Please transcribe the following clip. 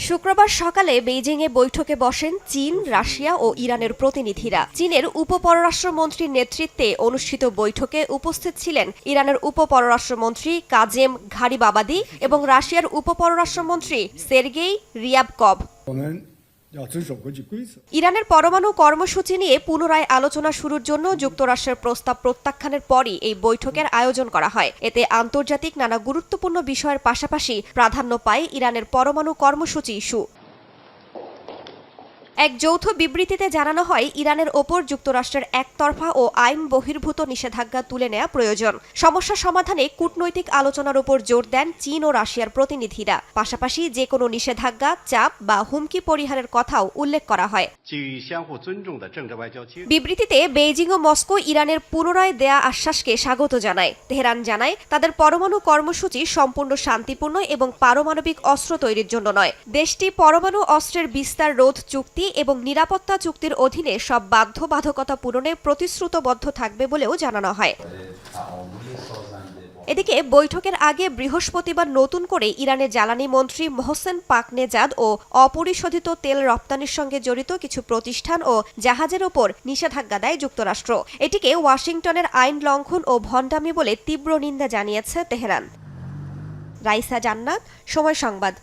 শুক্রবার সকালে বেইজিংয়ে বৈঠকে বসেন চীন, রাশিয়া ও ইরানের প্রতিনিধিরা। চীনের উপপররাষ্ট্রমন্ত্রীর নেতৃত্বে অনুষ্ঠিত বৈঠকে উপস্থিত ছিলেন ইরানের উপপররাষ্ট্রমন্ত্রী কাজেম ঘারিবাবাদি এবং রাশিয়ার উপপররাষ্ট্রমন্ত্রী সের্গেই রিয়াবকভ। ইরানের পরমাণু কর্মসূচি নিয়ে পুনরায় আলোচনা শুরুর জন্য যুক্তরাষ্ট্রের প্রস্তাব প্রত্যাখ্যানের পরই এই বৈঠকের আয়োজন করা হয়। এতে আন্তর্জাতিক নানা গুরুত্বপূর্ণ বিষয়ের পাশাপাশি প্রাধান্য পায় ইরানের পরমাণু কর্মসূচি ইস্যু। এক যৌথ বিবৃতিতে জানানো হয়, ইরানের ওপর যুক্তরাষ্ট্রের একতরফা ও আইন বহির্ভূত নিষেধাজ্ঞা তুলে নেওয়া প্রয়োজন। সমস্যা সমাধানে কূটনৈতিক আলোচনার উপর জোর দেন চীন ও রাশিয়ার প্রতিনিধিরা। পাশাপাশি যে কোনো নিষেধাজ্ঞা, চাপ বা হুমকি পরিহারের কথাও উল্লেখ করা হয়। বিবৃতিতে বেইজিং ও মস্কো ইরানের পুনরায় দেয়া আশ্বাসকে স্বাগত জানায়। তেহরান জানায়, তাদের পরমাণু কর্মসূচি সম্পূর্ণ শান্তিপূর্ণ এবং পারমাণবিক অস্ত্র তৈরির জন্য নয়। দেশটি পরমাণু অস্ত্রের বিস্তার রোধ চুক্তি এবং নিরাপত্তা চুক্তির অধীনে সব বাধ্যবাধকতা পূরণে প্রতিশ্রুতবদ্ধ থাকবে বলেও জানানো হয়। এদিকে বৈঠকের আগে বৃহস্পতিবার নতুন করে ইরানের জ্বালানি মন্ত্রী মোহসেন পাকনেজাদ ও অপরিশোধিত তেল রপ্তানির সঙ্গে জড়িত কিছু প্রতিষ্ঠান ও জাহাজের ওপর নিষেধাজ্ঞা দেয় যুক্তরাষ্ট্র। এটিকে ওয়াশিংটনের আইন লঙ্ঘন ও ভণ্ডামি বলে তীব্র নিন্দা জানিয়েছে তেহরান। রাইসা জান্নাত, সময় সংবাদ।